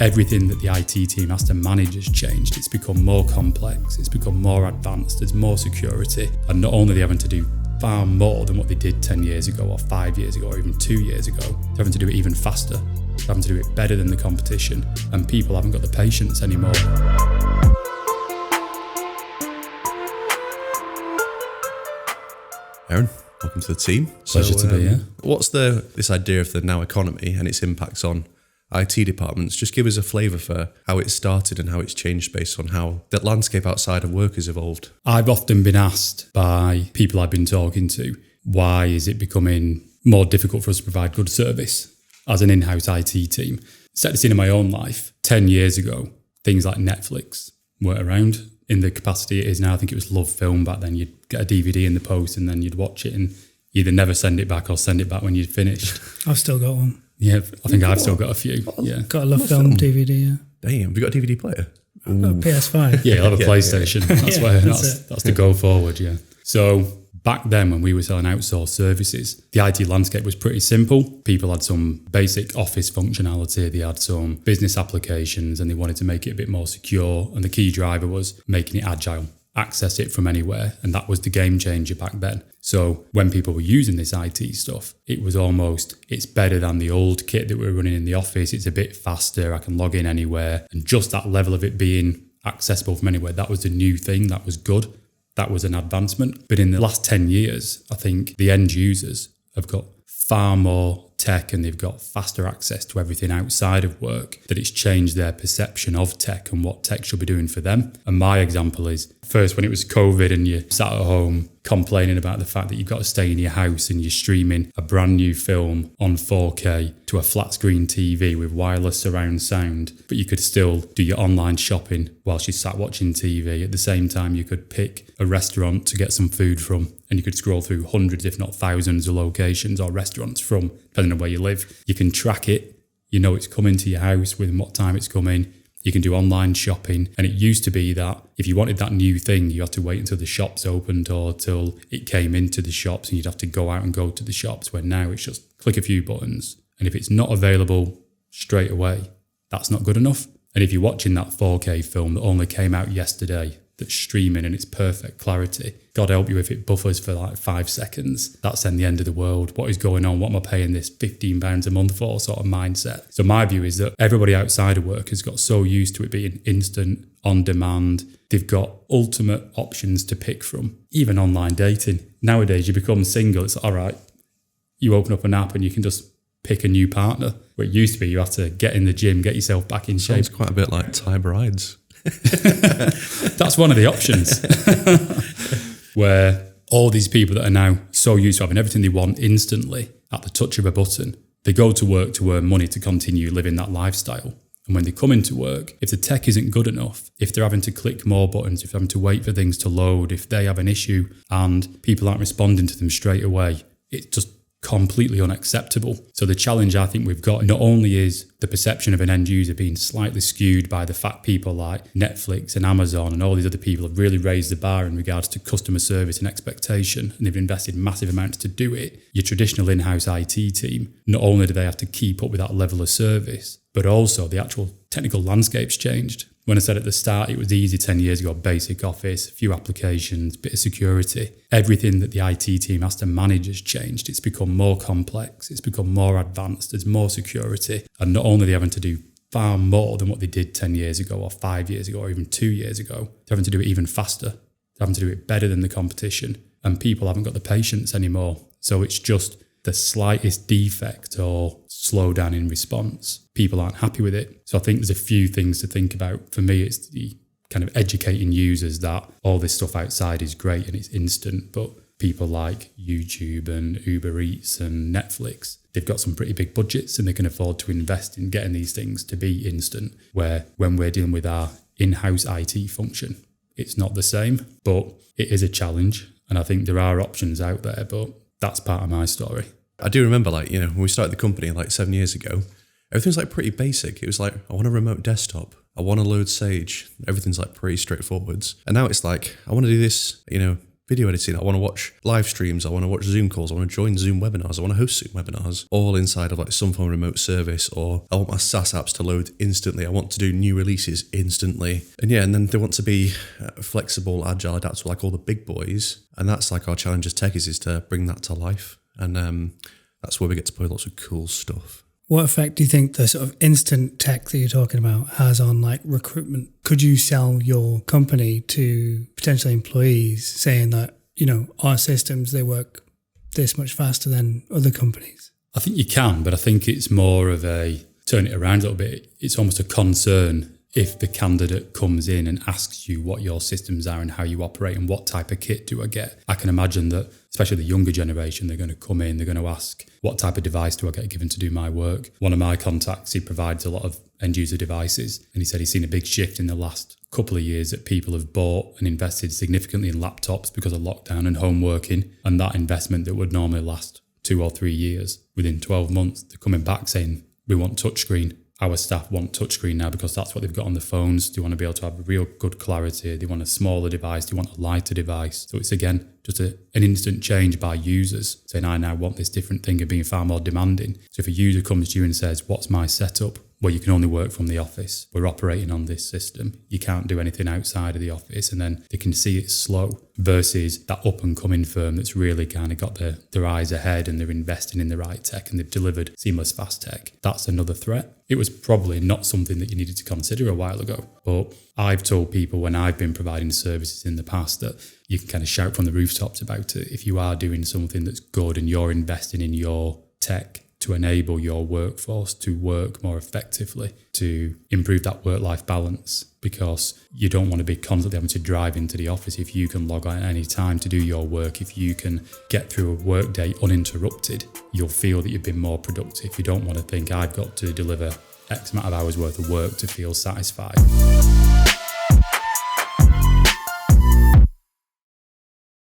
Everything that the IT team has to manage has changed. It's become more complex, it's become more advanced, there's more security, and not only are they having to do far more than what they did 10 years ago or 5 years ago or even 2 years ago, they're having to do it even faster, they're having to do it better than the competition, and people haven't got the patience anymore. Aaron, welcome to the team. Pleasure to be here. What's this idea of the now economy and its impacts on IT departments? Just give us a flavour for how it started and how it's changed based on how that landscape outside of work has evolved. I've often been asked by people I've been talking to, why is it becoming more difficult for us to provide good service as an in-house IT team? Set the scene in my own life. 10 years ago, things like Netflix weren't around in the capacity it is now. I think it was Love Film back then. You'd get a DVD in the post and then you'd watch it and either never send it back or send it back when you'd finished. I've still got one. Yeah, I think I've still got a few. Yeah, Got a Love Film DVD, yeah. Damn, have you got a DVD player? I've got a PS5. Yeah, I'll have a PlayStation. That's where that's that's the go forward, yeah. So back then when we were selling outsourced services, the IT landscape was pretty simple. People had some basic office functionality, they had some business applications, and they wanted to make it a bit more secure. And the key driver was making it agile, access it from anywhere. And that was the game changer back then. So when people were using this IT stuff, it was almost, it's better than the old kit that we were running in the office. It's a bit faster. I can log in anywhere. And just that level of it being accessible from anywhere, that was the new thing. That was good. That was an advancement. But in the last 10 years, I think the end users have got far more tech and they've got faster access to everything outside of work, that it's changed their perception of tech and what tech should be doing for them. And my example is, first when it was COVID and you sat at home complaining about the fact that you've got to stay in your house and you're streaming a brand new film on 4K to a flat screen TV with wireless surround sound, but you could still do your online shopping whilst you sat watching TV. At the same time, you could pick a restaurant to get some food from, and you could scroll through hundreds, if not thousands of locations or restaurants from, depending on where you live. You can track it. You know it's coming to your house within what time it's coming. You can do online shopping. And it used to be that if you wanted that new thing, you had to wait until the shops opened or till it came into the shops, and you'd have to go out and go to the shops, where now it's just click a few buttons. And if it's not available straight away, that's not good enough. And if you're watching that 4K film that only came out yesterday, that's streaming and it's perfect clarity, God help you if it buffers for like 5 seconds. That's then the end of the world. What is going on? What am I paying this £15 a month for sort of mindset? So my view is that everybody outside of work has got so used to it being instant, on demand. They've got ultimate options to pick from, even online dating. Nowadays, you become single. It's all right. You open up an app and you can just pick a new partner. Where it used to be, you have to get in the gym, get yourself back in shape. Sounds quite a bit like Thai brides. That's one of the options. Where all these people that are now so used to having everything they want instantly at the touch of a button, they go to work to earn money to continue living that lifestyle. And when they come into work, if the tech isn't good enough, if they're having to click more buttons, if they're having to wait for things to load, if they have an issue and people aren't responding to them straight away, it's just completely unacceptable. So the challenge I think we've got not only is the perception of an end user being slightly skewed by the fact people like Netflix and Amazon and all these other people have really raised the bar in regards to customer service and expectation, and they've invested massive amounts to do it. Your traditional in-house IT team, not only do they have to keep up with that level of service, but also the actual technical landscape's changed. When I said at the start, it was easy 10 years ago, basic office, a few applications, bit of security. Everything that the IT team has to manage has changed. It's become more complex. It's become more advanced. There's more security. And not only are they having to do far more than what they did 10 years ago or 5 years ago or even 2 years ago, they're having to do it even faster. They're having to do it better than the competition. And people haven't got the patience anymore. So it's just the slightest defect or slowdown in response, people aren't happy with it. So I think there's a few things to think about. For me, it's the kind of educating users that all this stuff outside is great and it's instant, but people like YouTube and Uber Eats and Netflix, they've got some pretty big budgets and they can afford to invest in getting these things to be instant, where when we're dealing with our in-house IT function, it's not the same, but it is a challenge. And I think there are options out there, but that's part of my story. I do remember, when we started the company 7 years ago, everything was pretty basic. It was I want a remote desktop. I want to load Sage. Everything's pretty straightforward. And now it's I want to do this, video editing. I want to watch live streams. I want to watch Zoom calls. I want to join Zoom webinars. I want to host Zoom webinars, all inside of like some form of remote service. Or I want my SaaS apps to load instantly. I want to do new releases instantly. And yeah, and then they want to be flexible, agile, adaptable, like all the big boys. And that's like our challenge as techies, is to bring that to life. And that's where we get to play lots of cool stuff. What effect do you think the sort of instant tech that you're talking about has on like recruitment? Could you sell your company to potential employees saying that, you know, our systems, they work this much faster than other companies? I think you can, but I think it's more of a, turn it around a little bit, it's almost a concern if the candidate comes in and asks you what your systems are and how you operate and what type of kit do I get. I can imagine that, especially the younger generation, they're going to come in, they're going to ask, what type of device do I get given to do my work? One of my contacts, he provides a lot of end user devices, and he said he's seen a big shift in the last couple of years that people have bought and invested significantly in laptops because of lockdown and home working, and that investment that would normally last 2 or 3 years, within 12 months, they're coming back saying, we want touchscreen. Our staff want touchscreen now because that's what they've got on the phones. They want to be able to have real good clarity. They want a smaller device. They want a lighter device. So it's, again, just an instant change by users saying, I now want this different thing and being far more demanding. So if a user comes to you and says, what's my setup? Well, you can only work from the office. We're operating on this system. You can't do anything outside of the office. And then they can see it's slow versus that up and coming firm that's really kind of got their eyes ahead and they're investing in the right tech and they've delivered seamless fast tech. That's another threat. It was probably not something that you needed to consider a while ago. But I've told people when I've been providing services in the past that you can kind of shout from the rooftops about it. If you are doing something that's good and you're investing in your tech to enable your workforce to work more effectively, to improve that work-life balance, because you don't want to be constantly having to drive into the office. If you can log on at any time to do your work, if you can get through a work day uninterrupted, you'll feel that you've been more productive. You don't want to think, I've got to deliver X amount of hours worth of work to feel satisfied.